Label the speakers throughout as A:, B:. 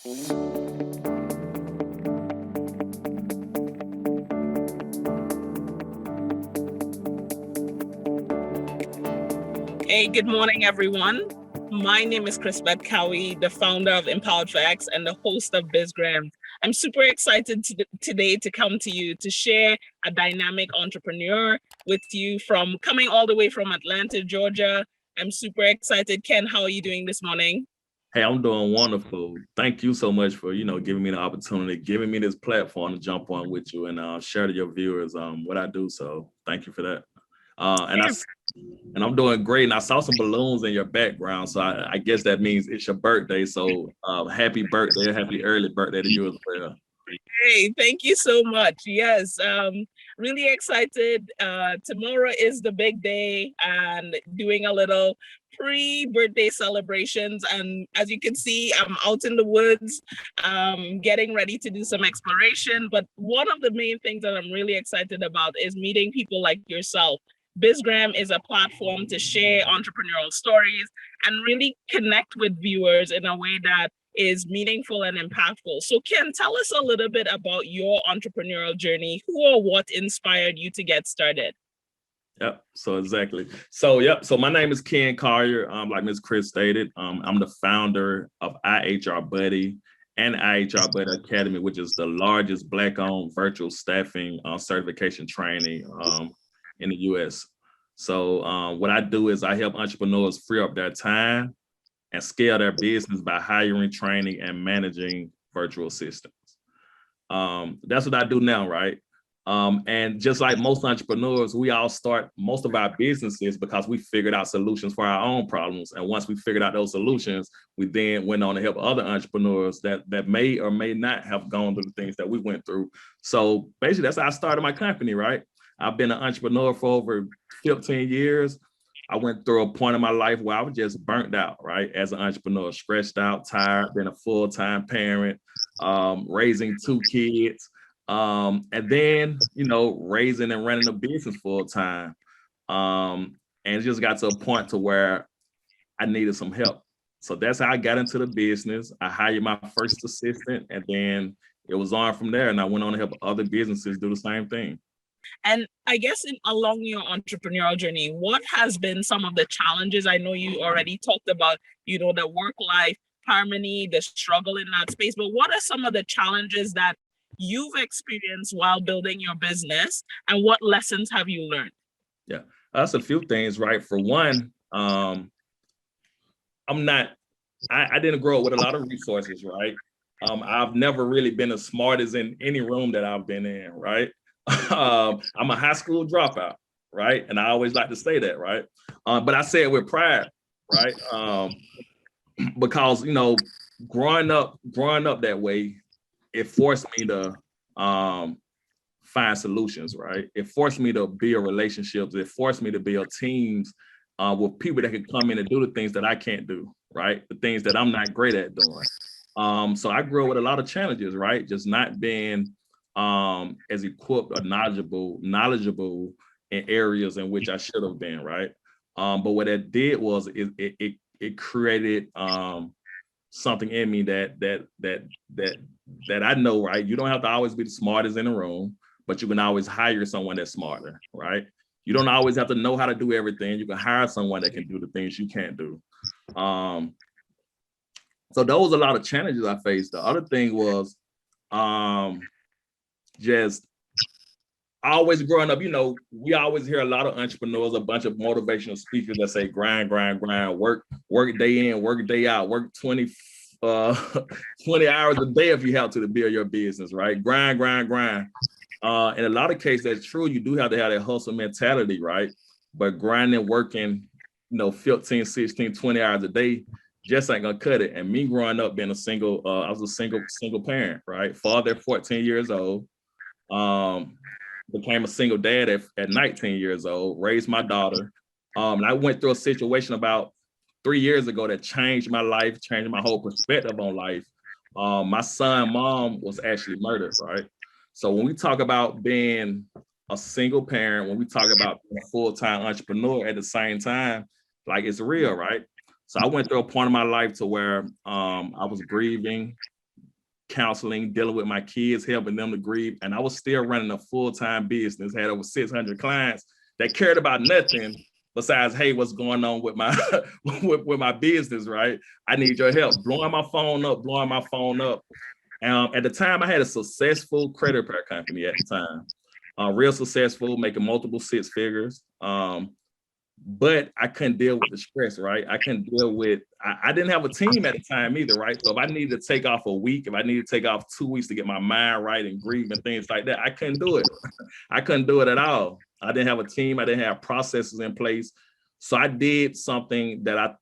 A: Hey, good morning, everyone. My name is Chris-Beth Cowie, the founder of Empowered Facts and the host of BizGrams. I'm super excited today to come to you to share a dynamic entrepreneur with you from coming all the way from Atlanta, Georgia. I'm super excited. Ken, how are you doing this morning?
B: Hey, I'm doing wonderful. Thank you so much for, giving me the opportunity, giving me this platform to jump on with you and share to your viewers what I do. So thank you for that. And I'm doing great. And I saw some balloons in your background. So I guess that means it's your birthday. So happy birthday, happy early birthday to you as well.
A: Hey, thank you so much. Yes, really excited. Tomorrow is the big day and doing a little pre-birthday celebrations. And as you can see, I'm out in the woods, getting ready to do some exploration. But one of the main things that I'm really excited about is meeting people like yourself. BizGram is a platform to share entrepreneurial stories and really connect with viewers in a way that is meaningful and impactful. So Ken, tell us a little bit about your entrepreneurial journey. Who or what inspired you to get started?
B: Yep, so exactly. So my name is Kenn Collier. Like Ms. Chris stated, I'm the founder of IHR Buddy and IHR Buddy Academy, which is the largest Black-owned virtual staffing certification training in the US. So what I do is I help entrepreneurs free up their time and scale their business by hiring, training, and managing virtual assistants. That's what I do now, right? And just like most entrepreneurs, we all start most of our businesses because we figured out solutions for our own problems. And once we figured out those solutions, we then went on to help other entrepreneurs that may or may not have gone through the things that we went through. So basically, that's how I started my company, right? I've been an entrepreneur for over 15 years. I went through a point in my life where I was just burnt out, right? As an entrepreneur, stressed out, tired, been a full-time parent, raising 2 kids, and then, raising and running a business full-time. And it just got to a point to where I needed some help. So that's how I got into the business. I hired my first assistant, and then it was on from there. And I went on to help other businesses do the same thing.
A: And I guess along your entrepreneurial journey, what has been some of the challenges? I know you already talked about, the work-life harmony, the struggle in that space, but what are some of the challenges that you've experienced while building your business, and what lessons have you learned?
B: Yeah, that's a few things, right? For one, I didn't grow up with a lot of resources, right? I've never really been as smart as in any room that I've been in, right? I'm a high school dropout, right? And I always like to say that, right? But I say it with pride, right? Because growing up that way, it forced me to find solutions, right? It forced me to build relationships. It forced me to build teams with people that can come in and do the things that I can't do, right? The things that I'm not great at doing. So I grew up with a lot of challenges, right? Just not being as equipped or knowledgeable in areas in which I should have been, right? But what it did was it created something in me that I know, right? You don't have to always be the smartest in the room, but you can always hire someone that's smarter, right? You don't always have to know how to do everything. You can hire someone that can do the things you can't do. So those are a lot of challenges I faced. The other thing was just always growing up, we always hear a lot of entrepreneurs, a bunch of motivational speakers that say grind, work day in, work day out, work 20 hours a day if you have to build your business, right? Grind. In a lot of cases, that's true. You do have to have that hustle mentality, right? But grinding, working, 15, 16, 20 hours a day just ain't gonna cut it. And me growing up being I was a single parent, right? Father at 14 years old. Became a single dad at 19 years old, raised my daughter. And I went through a situation about 3 years ago that changed my life, changed my whole perspective on life. My son's mom was actually murdered, right? So when we talk about being a single parent, when we talk about being a full-time entrepreneur at the same time, like it's real, right? So I went through a point in my life to where I was grieving, counseling, dealing with my kids, helping them to grieve. And I was still running a full-time business, had over 600 clients that cared about nothing besides, hey, what's going on with my with my business, right? I need your help. Blowing my phone up. At the time, I had a successful credit repair company at the time. Real successful, making multiple six figures. But I couldn't deal with the stress, right? I couldn't deal with, I didn't have a team at the time either, right? So if I needed to take off a week, if I needed to take off 2 weeks to get my mind right and grieve and things like that, I couldn't do it. I couldn't do it at all. I didn't have a team. I didn't have processes in place. So I did something that I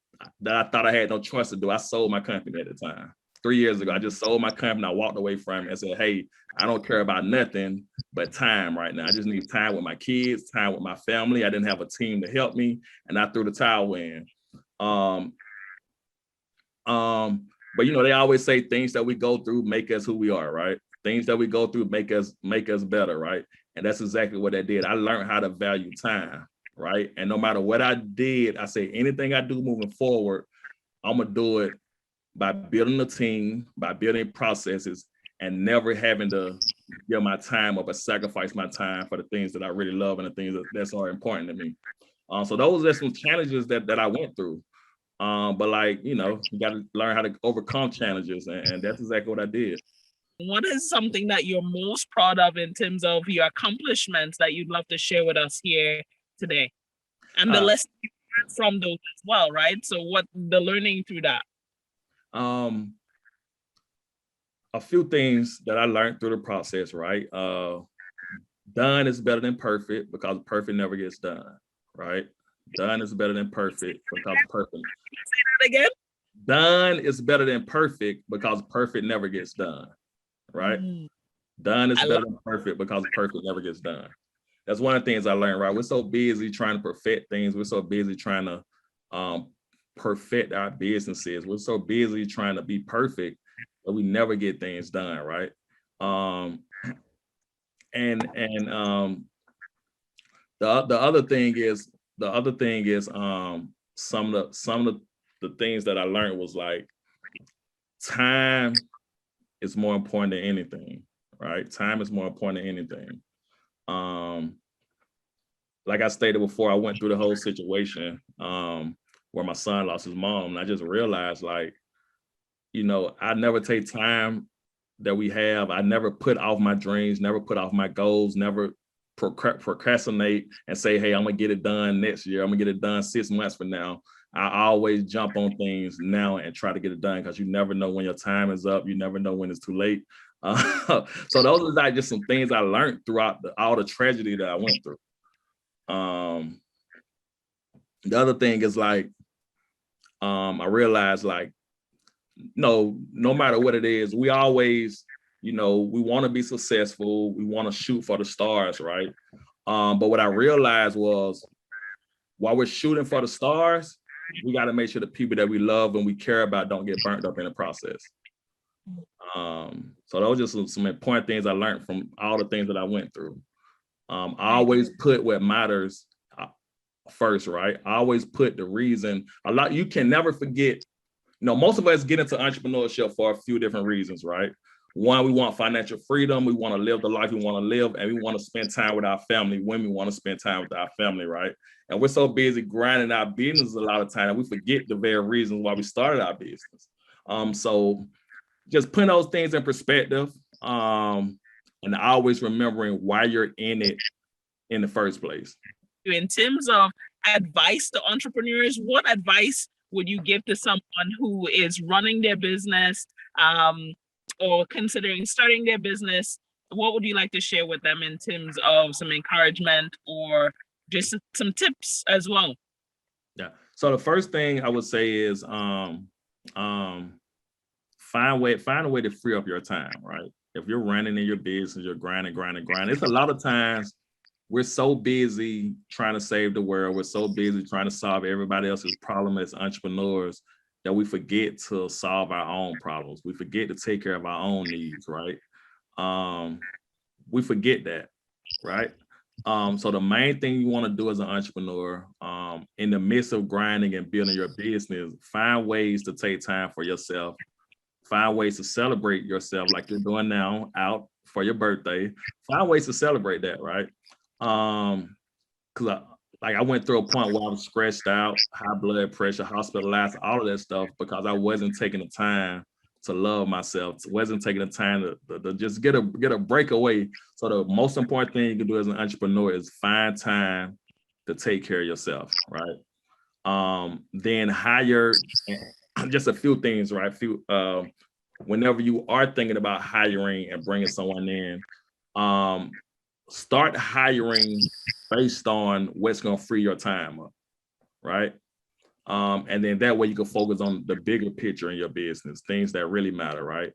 B: thought I had no choice to do. I sold my company at the time. 3 years ago, I just sold my company. I walked away from it and said, hey, I don't care about nothing but time right now. I just need time with my kids, time with my family. I didn't have a team to help me, and I threw the towel in. But you know, they always say things that we go through make us who we are, right? Things that we go through make us better, right? And that's exactly what that did. I learned how to value time, right? And no matter what I did, I say anything I do moving forward, I'm gonna do it by building a team, by building processes, and never having to give my time up or sacrifice my time for the things that I really love and the things that are important to me. So those are some challenges that I went through. But like, you know, you got to learn how to overcome challenges, and that's exactly what I did.
A: What is something that you're most proud of in terms of your accomplishments that you'd love to share with us here today? And the lessons you learned from those as well, right? So what the learning through that?
B: A few things that I learned through the process, right? Done is better than perfect because perfect never gets done, right? Done is better than perfect because perfect.
A: Say that again?
B: Done is better than perfect because perfect never gets done, right? Done is better than perfect because perfect never gets done. That's one of the things I learned, right? We're so busy trying to perfect things. We're so busy trying to perfect our businesses. We're so busy trying to be perfect that we never get things done, right? The other thing is some of the things that I learned was like time is more important than anything, right? Time is more important than anything. Like I stated before, I went through the whole situation where my son lost his mom, and I just realized, like, you know, I never take time that we have. I never put off my dreams, never put off my goals, never procrastinate and say, hey, I'm gonna get it done next year. I'm gonna get it done 6 months from now. I always jump on things now and try to get it done because you never know when your time is up. You never know when it's too late. So those are like just some things I learned throughout all the tragedy that I went through. The other thing is like, I realized like, no matter what it is, we always, you know, we want to be successful. We want to shoot for the stars, right? But what I realized was while we're shooting for the stars, we got to make sure the people that we love and we care about don't get burnt up in the process. So those are just some important things I learned from all the things that I went through. I always put what matters first, right? I always put the reason. You can never forget. You know, most of us get into entrepreneurship for a few different reasons, right? One, we want financial freedom. We want to live the life we want to live, and we want to spend time with our family when we want to spend time with our family, right? And we're so busy grinding our business a lot of time, we forget the very reasons why we started our business. So just putting those things in perspective, and always remembering why you're in it in the first place.
A: In terms of advice to entrepreneurs, what advice would you give to someone who is running their business or considering starting their business? What would you like to share with them in terms of some encouragement or just some tips as well?
B: Yeah. So the first thing I would say is find a way to free up your time, right? If you're running in your business, you're grinding. It's a lot of times we're so busy trying to save the world. We're so busy trying to solve everybody else's problem as entrepreneurs that we forget to solve our own problems. We forget to take care of our own needs, right? We forget that, right? So the main thing you want to do as an entrepreneur, in the midst of grinding and building your business, find ways to take time for yourself find ways to celebrate yourself like you're doing now out for your birthday. Find ways to celebrate that, right? Because I went through a point where I was stressed out, high blood pressure, hospitalized, all of that stuff because I wasn't taking the time to love myself, wasn't taking the time to just get a breakaway. So the most important thing you can do as an entrepreneur is find time to take care of yourself, right? Then hire, just a few things, right? Whenever you are thinking about hiring and bringing someone in, start hiring based on what's going to free your time up, right? And then that way you can focus on the bigger picture in your business, things that really matter, right?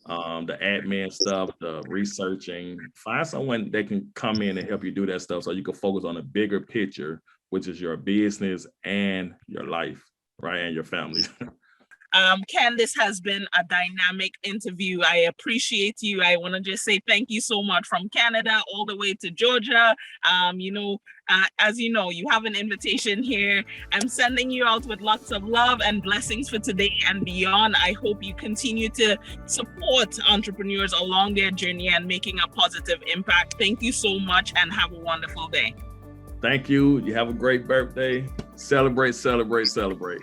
B: The admin stuff, the researching. Find someone that can come in and help you do that stuff so you can focus on the bigger picture, which is your business and your life, right? And your family.
A: Kenn, this has been a dynamic interview. I appreciate you. I want to just say thank you so much from Canada all the way to Georgia. As you know, you have an invitation here. I'm sending you out with lots of love and blessings for today and beyond. I hope you continue to support entrepreneurs along their journey and making a positive impact. Thank you so much and have a wonderful day.
B: Thank you. You have a great birthday. Celebrate, celebrate, celebrate.